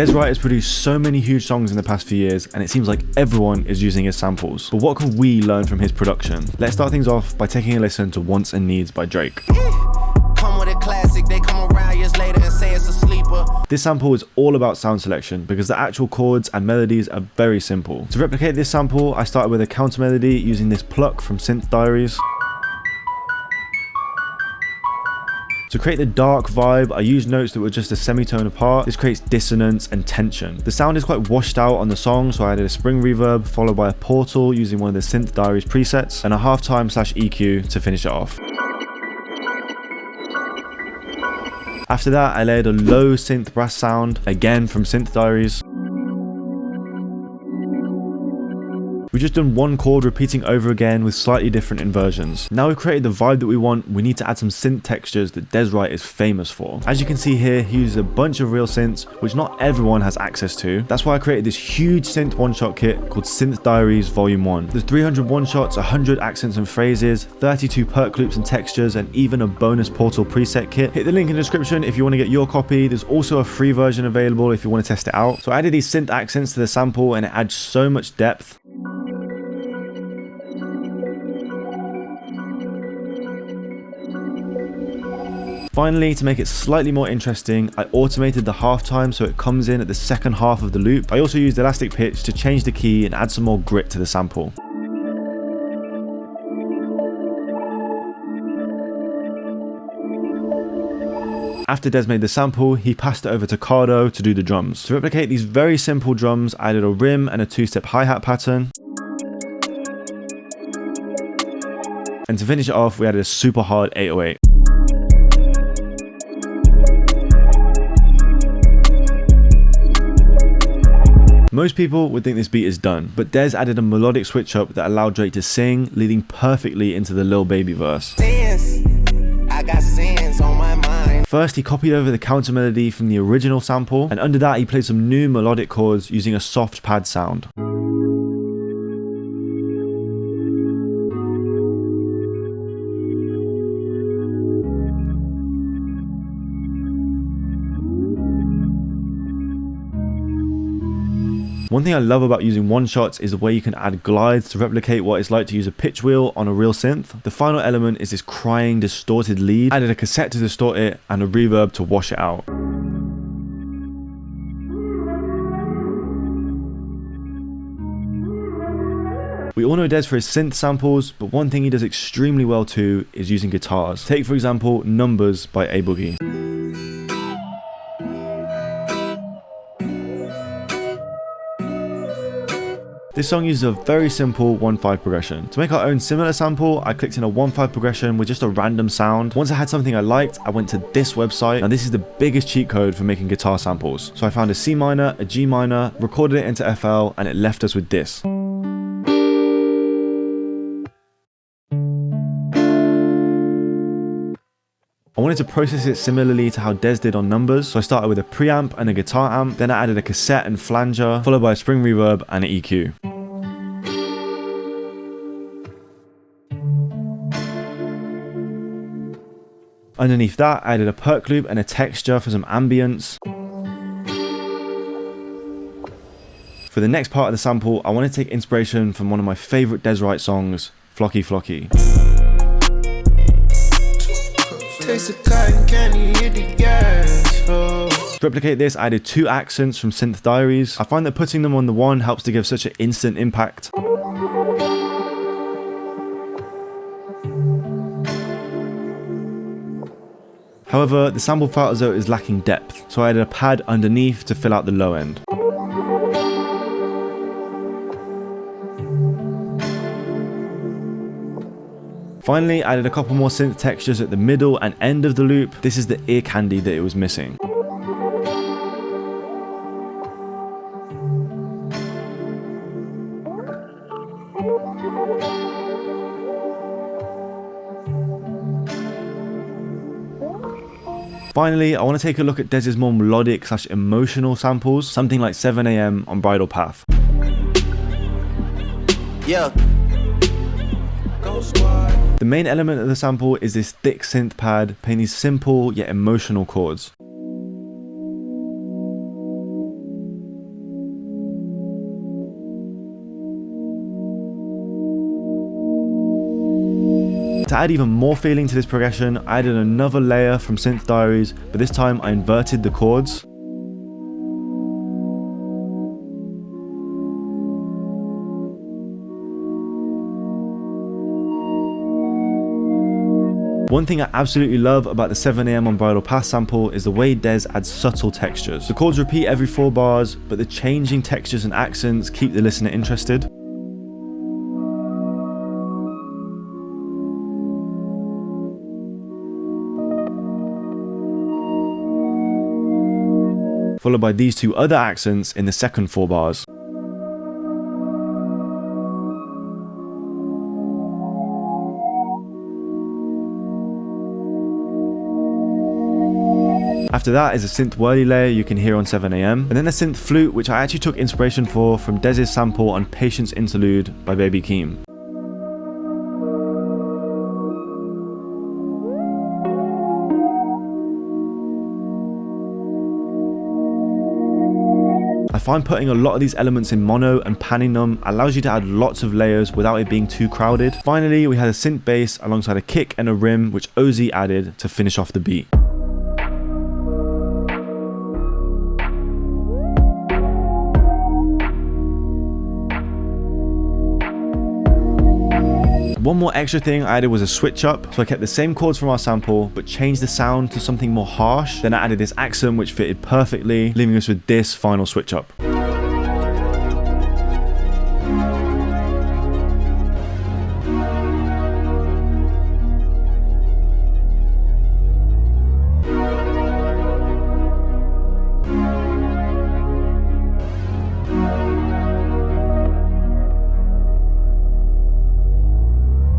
Des Wright has produced so many huge songs in the past few years, and it seems like everyone is using his samples. But what can we learn from his production? Let's start things off by taking a listen to Wants and Needs by Drake. Come with a classic, they come around years later and say it's a sleeper. This sample is all about sound selection because the actual chords and melodies are very simple. To replicate this sample, I started with a counter melody using this pluck from Synth Diaries. To create the dark vibe, I used notes that were just a semitone apart. This creates dissonance and tension. The sound is quite washed out on the song, so I added a spring reverb followed by a portal using one of the Synth Diaries presets and a halftime/EQ to finish it off. After that, I layered a low synth brass sound, again from Synth Diaries. We've just done one chord repeating over again with slightly different inversions. Now we've created the vibe that we want, we need to add some synth textures that Des Wright is famous for. As you can see here, he uses a bunch of real synths, which not everyone has access to. That's why I created this huge synth one-shot kit called Synth Diaries Volume 1. There's 300 one-shots, 100 accents and phrases, 32 perk loops and textures, and even a bonus portal preset kit. Hit the link in the description if you want to get your copy. There's also a free version available if you want to test it out. So I added these synth accents to the sample and it adds so much depth. Finally, to make it slightly more interesting, I automated the halftime so it comes in at the second half of the loop. I also used elastic pitch to change the key and add some more grit to the sample. After Des made the sample, he passed it over to Cardo to do the drums. To replicate these very simple drums, I added a rim and a two-step hi-hat pattern. And to finish it off, we added a super hard 808. Most people would think this beat is done, but Des added a melodic switch up that allowed Drake to sing, leading perfectly into the Lil Baby verse. I got sins on my mind. First, he copied over the counter melody from the original sample, and under that he played some new melodic chords using a soft pad sound. One thing I love about using one-shots is the way you can add glides to replicate what it's like to use a pitch wheel on a real synth. The final element is this crying, distorted lead. I added a cassette to distort it and a reverb to wash it out. We all know Des for his synth samples, but one thing he does extremely well too is using guitars. Take for example, Numbers by A Boogie. This song uses a very simple 1/5 progression. To make our own similar sample, I clicked in a 1/5 progression with just a random sound. Once I had something I liked, I went to this website, and this is the biggest cheat code for making guitar samples. So I found a C minor, a G minor, recorded it into FL, and it left us with this. I wanted to process it similarly to how Des did on Numbers, so I started with a preamp and a guitar amp, then I added a cassette and flanger, followed by a spring reverb and an EQ. Underneath that, I added a perk loop and a texture for some ambience. For the next part of the sample, I want to take inspiration from one of my favourite Des Wright songs, Flocky Flocky. To replicate this, I added 2 accents from Synth Diaries. I find that putting them on the one helps to give such an instant impact. However, the sample felt as though it was lacking depth, so I added a pad underneath to fill out the low end. Finally, I added a couple more synth textures at the middle and end of the loop. This is the ear candy that it was missing. Finally, I want to take a look at Des's more melodic / emotional samples, something like 7 AM on Bridal Path. Yeah. The main element of the sample is this thick synth pad playing these simple yet emotional chords. To add even more feeling to this progression, I added another layer from Synth Diaries, but this time I inverted the chords. One thing I absolutely love about the 7 AM on Bridle Path sample is the way Des adds subtle textures. The chords repeat every 4 bars, but the changing textures and accents keep the listener interested. Followed by these 2 other accents in the second 4 bars. After that is a synth whirly layer you can hear on 7 AM, and then a synth flute which I actually took inspiration from Dez's sample on Patience Interlude by Baby Keem. I find putting a lot of these elements in mono and panning them allows you to add lots of layers without it being too crowded. Finally, we had a synth bass alongside a kick and a rim which OZ added to finish off the beat. One more extra thing I added was a switch up, so I kept the same chords from our sample but changed the sound to something more harsh. Then I added this accent which fitted perfectly, leaving us with this final switch up.